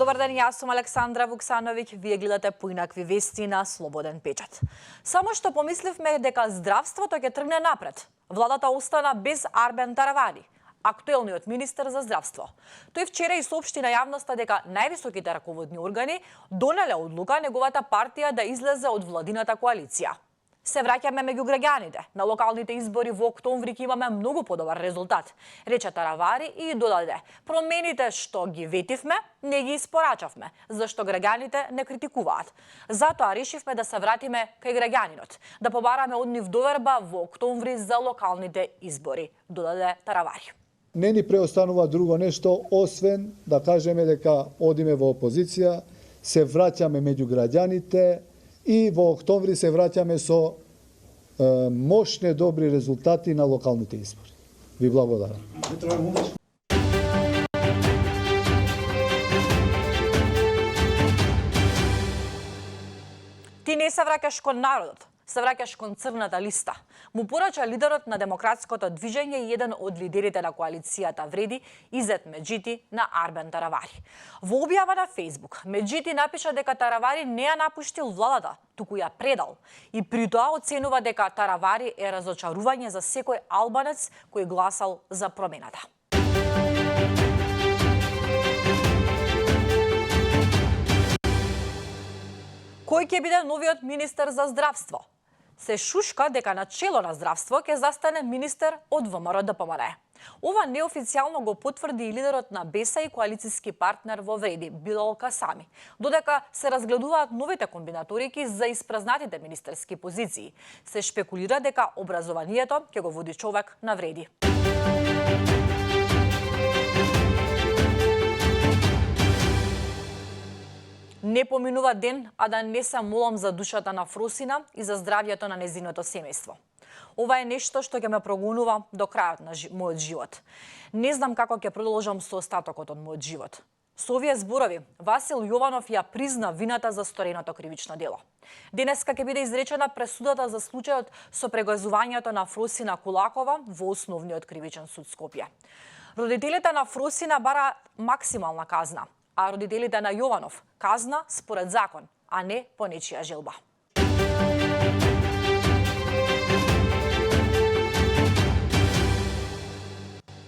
Добар ден, јас сум Александра Вуксановиќ, вие гледате поинакви вести на Слободен печат. Само што помисливме дека здравството ќе тргне напред. Владата остана без Арбен Таравари, актуелниот министер за здравство. Тој вчера и соопшти на јавноста дека највисоките раководни органи донеле одлука неговата партија да излезе од владината коалиција. Се враќаме меѓу граѓаните. На локалните избори во октомври ќе имаме многу подобар резултат, рече Таравари и додаде: промените што ги ветивме, не ги испорачавме, зашто граѓаните не критикуваат. Затоа решивме да се вратиме кај граѓанинот, да побараме од нив доверба во октомври за локалните избори, додаде Таравари. Не ни преостанува друго нешто, освен да кажеме дека одиме во опозиција, се враќаме меѓу граѓаните и во октомври се враќаме со мощни добри резултати на локалните избори. Ви благодарам. Ти не се враќаш кон народот, се враќаш кон црната листа. Му порача лидерот на демократското движење и еден од лидерите на коалицијата Вреди, Изет Меджити, на Арбен Таравари. Во објава на Facebook, Меджити напиша дека Таравари не ја напуштил владата, туку ја предал. И при тоа оценува дека Таравари е разочарување за секој албанец кој гласал за промената. Кој ќе биде новиот министер за здравство? Се шушка дека на чело на здравство ќе застане министер од ВМРО-ДПМНЕ. Ова неофицијално го потврди и лидерот на БЕСА и коалициски партнер во Вреди, Билал Касами, додека се разгледуваат новите комбинаторики за испразнатите министерски позиции. Се шпекулира дека образованието ќе го води човек на Вреди. Не поминува ден, а да не се молам за душата на Фросина и за здравјето на незиното семејство. Ова е нешто што ќе ме прогонува до крајот на мојот живот. Не знам како ќе продолжам со остатокот од мојот живот. Со овие зборови, Васил Јованов ја призна вината за стореното кривично дело. Денеска ќе биде изречена пресудата за случајот со прегазувањето на Фросина Кулакова во Основниот кривичен суд Скопје. Родителите на Фросина бараат максимална казна, а родителите на Јованов казна според закон, а не по нечија желба.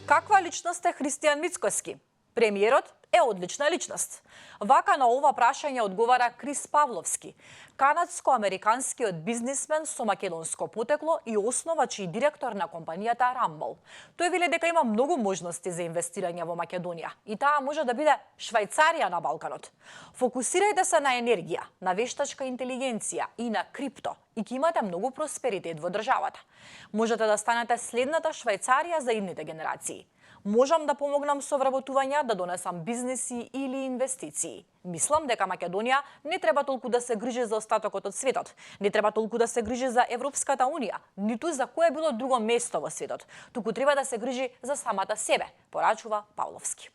Каква личност е Христијан Мицкоски? Премиерот е одлична личност. Вака на ова прашање одговара Крис Павловски, канадско-американскиот бизнисмен со македонско потекло и основач и директор на компанијата Рамбол. Тој вели дека има многу можности за инвестирање во Македонија и таа може да биде Швајцарија на Балканот. Фокусирајте се на енергија, на вештачка интелигенција и на крипто и ќе имате многу просперитет во државата. Можете да станете следната Швајцарија за идните генерации. Можам да помогнам со вработувања, да донесам бизнеси или инвестиции. Мислам дека Македонија не треба толку да се грижи за остатокот од светот, не треба толку да се грижи за Европската Унија, ниту за кое било друго место во светот, туку треба да се грижи за самата себе, порачува Павловски.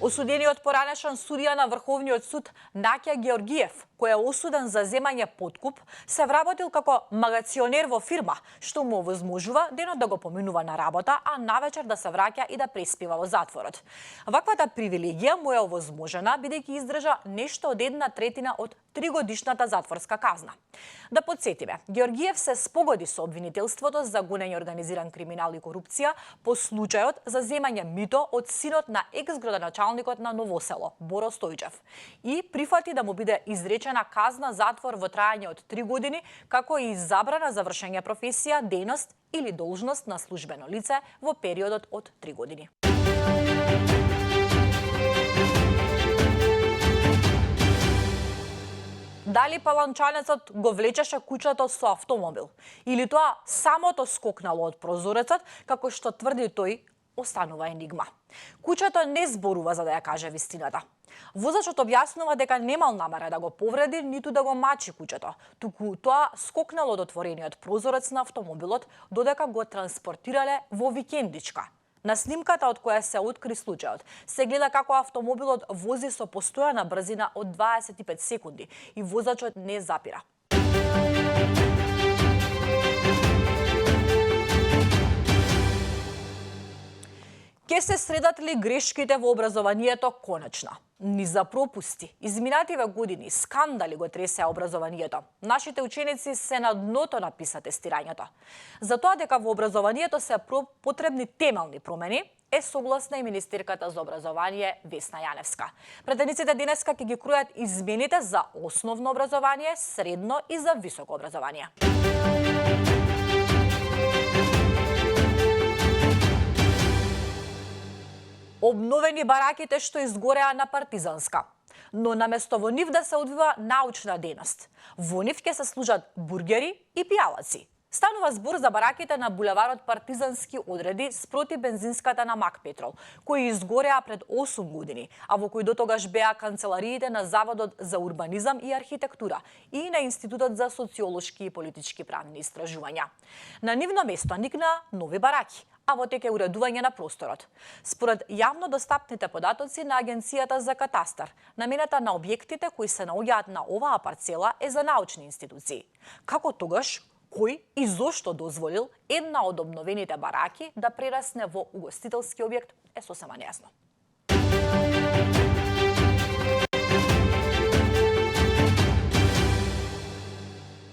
Осудениот поранешен судија на Врховниот суд Наќа Георгиев, кој е осуден за земање подкуп, се вработил како магационер во фирма, што му овозможува денот да го поминува на работа, а навечер да се враќа и да преспива во затворот. Ваквата привилегија му е овозможена бидејќи издржа нешто од 1/3 од 3-годишната затворска казна. Да подсетиме, Георгиев се спогоди со обвинителството за гонење организиран криминал и корупција по случајот за земање мито од синот на екс-градоначалникот на Ново село, Боро Стојчев, и прифати да му биде изречена казна затвор во трајање од 3 години, како и забрана за вршење професија, дејност или должност на службено лице во периодот од 3 години. Дали паланчанецот го влечеше куќето со автомобил? Или тоа самото скокнало од прозорецот, како што тврди тој, останува енигма. Куќето не зборува за да ја каже вистината. Возачот објаснува дека немал намера да го повреди, ниту да го мачи куќето, туку тоа скокнало од отворениот прозорец на автомобилот, додека го транспортирале во викендичка. На снимката од која се откри случајот, се гледа како автомобилот вози со постојана брзина од 25 секунди и возачот не запира. Ке се средат ли грешките во образованието конечно? Низ за пропусти, изминативе години, скандали го тресеа образованието. Нашите ученици се на дното на PISA тестирањето. За тоа дека во образованието се потребни темелни промени, е согласна и министерката за образование Весна Јаневска. Претениците денеска ќе ги кројат измените за основно образование, средно и за високо образование. Обновени бараките што изгореа на Партизанска. Но наместо во нив да се одвива научна дејност, во нив ќе се служат бургери и пијалаци. Станува збор за бараките на булеварот Партизански одреди спроти бензинската на Мак Петрол, кои изгореа пред 8 години, а во кои дотогаш беа канцелариите на Заводот за урбанизам и архитектура и на Институтот за социолошки и политички правни истражувања. На нивно место никна нови бараки, а во тек е уредување на просторот. Според јавно достапните податоци на Агенцијата за катастар, намената на објектите кои се наоѓаат на оваа парцела е за научни институции. Како тогаш, кој и зошто дозволил една од обновените бараки да прерасне во угостителски објект е сосема нејасно.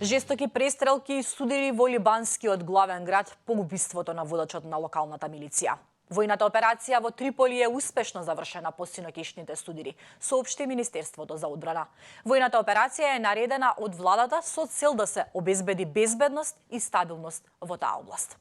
Жестоки престрелки и судири во либанскиот главен град по убиството на водачот на локалната милиција. Војната операција во Триполи е успешно завршена по синоќишните судири, соопшти Министерството за одбрана. Војната операција е наредена од владата со цел да се обезбеди безбедност и стабилност во таа област.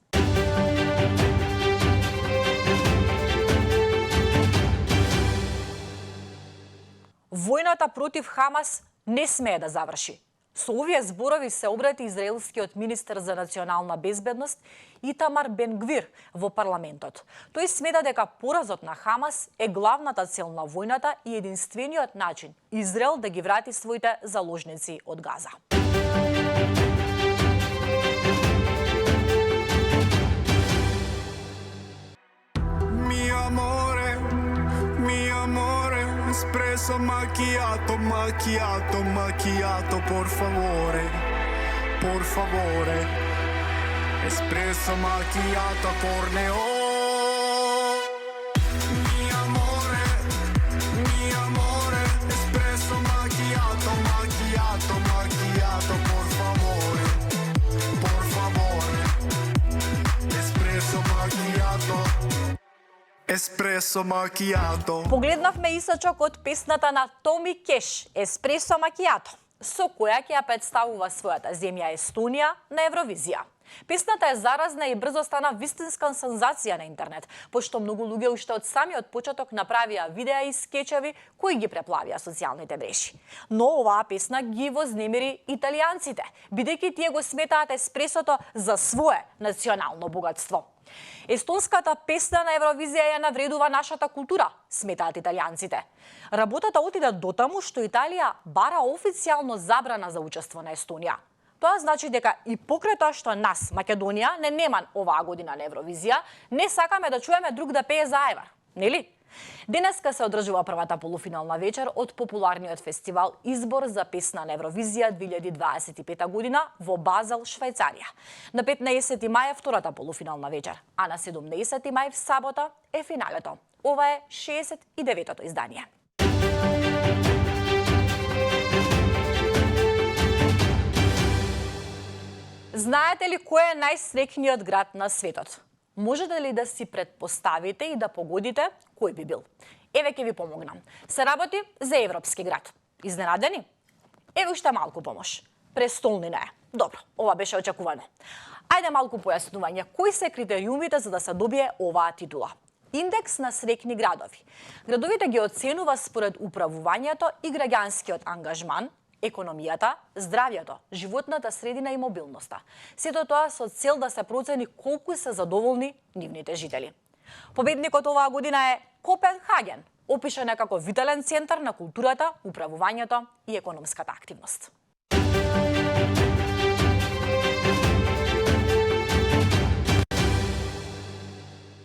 Војната против Хамас не смее да заврши. Со овие зборови се обрати израелскиот министер за национална безбедност Итамар Бен Гвир во парламентот. Тој смета дека поразот на Хамас е главната цел на војната и единствениот начин Израел да ги врати своите заложници од Газа. Espresso macchiato, macchiato, macchiato, por favore, por favore. Espresso macchiato, corneo. Mi amore, espresso macchiato, macchiato, macchiato, por favore, por favore. Espresso macchiato. Еспресо макијато. Погледнавме исачок од песната на Томи Кеш, Еспресо макијато, со која ќе ја представува својата земја Естонија на Евровизија. Песната е заразна и брзо стана вистинска сензација на интернет, пошто многу луѓе уште од самиот почеток направија видеа и скечеви кои ги преплавија социјалните мрежи. Но оваа песна ги вознемири италијанците, бидејќи тие го сметаат еспресото за свое национално богатство. Естонската песна на Евровизија ја навредува нашата култура, сметаат италијанците. Работата отиде дотаму што Италија бара официјално забрана за учество на Естонија. Тоа значи дека и покрај тоа што нас, Македонија, не неман оваа година на Евровизија, не сакаме да чуеме друг да пее за ајвар, нели? Денеска се одржува првата полуфинална вечер од популарниот фестивал Избор за песна на Евровизија 2025 година во Базел, Швајцарија. На 15 мај е втората полуфинална вечер, а на 17 мај в сабота е финалето. Ова е 69-то издание. Знаете ли кој е најсреќниот град на светот? Можете ли да си предпоставите и да погодите кој би бил? Еве ќе ви помогнам. Се работи за европски град. Изненадени? Еве уште малку помош. Престолнина е. Добро, ова беше очекувано. Ајде малку појаснување. Кои се критериумите за да се добие оваа титула? Индекс на среќни градови. Градовите ги оценува според управувањето и граѓанскиот ангажман, економијата, здравјето, животната средина и мобилноста. Сето тоа со цел да се процени колку се задоволни нивните жители. Победникот оваа година е Копенхаген, опишан е како витален центар на културата, управувањето и економската активност.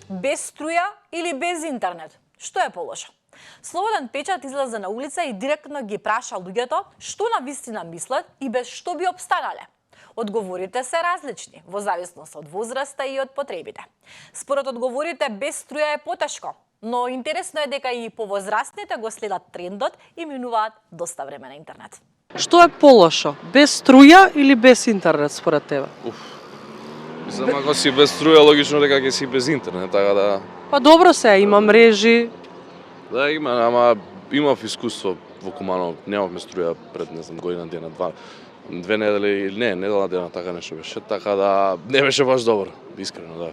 Без струја или без интернет? Што е полошо? Слободен печат излезе на улица и директно ги праша луѓето што на вистина мислат и без што би обстанале. Одговорите се различни, во зависност од возраста и од потребите. Според одговорите, без струја е потешко, но интересно е дека и повозрастните го следат трендот и минуваат доста време на интернет. Што е полошо? Без струја или без интернет според тебе? Мислам, ако си без струја, логично дека ќе си без интернет, така да... Па добро се, има мрежи. Да, ама имав искуство во Куманово, немавме струја пред, не знам, година дена, две недели, не, недела дена, така нешто беше, така да не беше баш добро, искрено, да.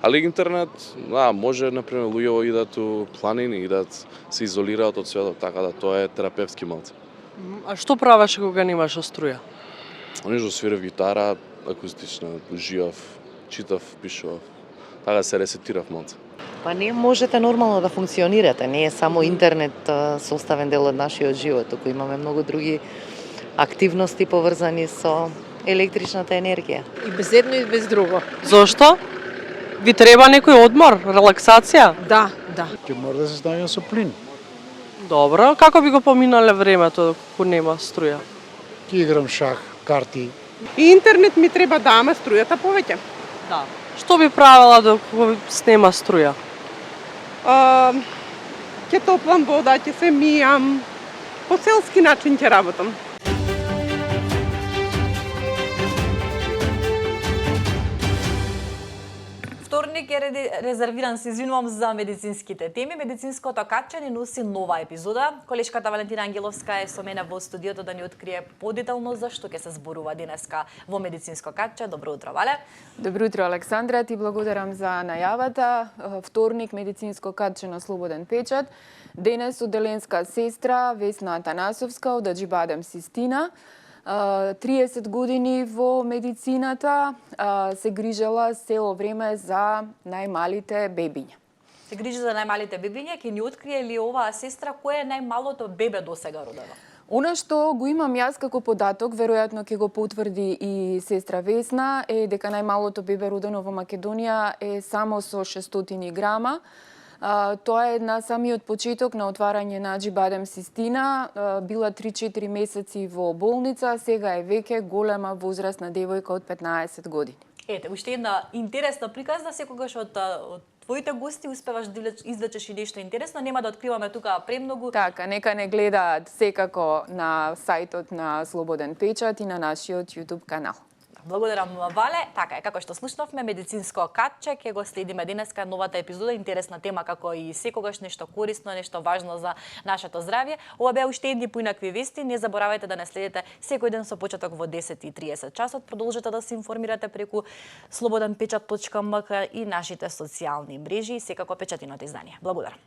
Али интернет, да, може, например, луѓето идат у планини, идат, се изолираат од светот, така да тоа е терапевтски малце. А што правеше кога немаше струја? Нешто свирев гитара, акустична, уживав, читав, пишував, така се ресетирав малце. Па не можете нормално да функционирате, не е само интернет составен дел од нашиот живот, туку имаме многу други активности поврзани со електричната енергија. И без едно и без друго. Зошто? Ви треба некој одмор, релаксација? Да, да. Ќе мора да се стави со плин. Добро, како би го поминале времето кога нема струја? Ќе играм шах, карти. И интернет ми треба да, ама струјата повеќе. Да. Што би правила докога снема струја? Ќе топлам вода, ќе се мијам. По селски начин ќе работам. Вторник е резервиран, се извинувам, за медицинските теми. Медицинското катче ни носи нова епизода. Колешката Валентина Ангеловска е со мене во студиото да ни открие подетално за што ќе се зборува денеска во медицинско катче. Добро утро, Вале. Добро утро, Александра. Ти благодарам за најавата. Вторник, медицинско катче на Слободен печат. Денес одделенска сестра Весна Атанасовска од Аџибадем Систина. 30 години во медицината, се грижела цело време за најмалите бебиња. Се грижи за најмалите бебиња, ќе ни открие ли оваа сестра кој е најмалото бебе досега родено? Она што го имам јас како податок, веројатно ќе го потврди и сестра Весна, е дека најмалото бебе родено во Македонија е само со 600 грама. Тоа е на самиот почеток на отварање на Аџибадем Систина. Била 3-4 месеци во болница, сега е веќе голема возрастна девојка од 15 години. Ете, уште една интересна приказна, секогаш од твоите гости успеваш да извлечеш и нешто интересно, нема да откриваме тука премногу. Така, нека не гледаат секако на сајтот на Слободен печат и на нашиот YouTube канал. Благодарам, Вале. Така е, како што слушнавме, медицинско катче, ќе го следиме денеска новата епизода, интересна тема како и секогаш, нешто корисно, нешто важно за нашето здравје. Ова беа уште едни поинакви вести, не заборавајте да не следите секој ден со почеток во 10:30 часот. Продолжете да се информирате преку slobodенpečat.mk и нашите социјални мрежи и секако печатиното издание. Благодарам.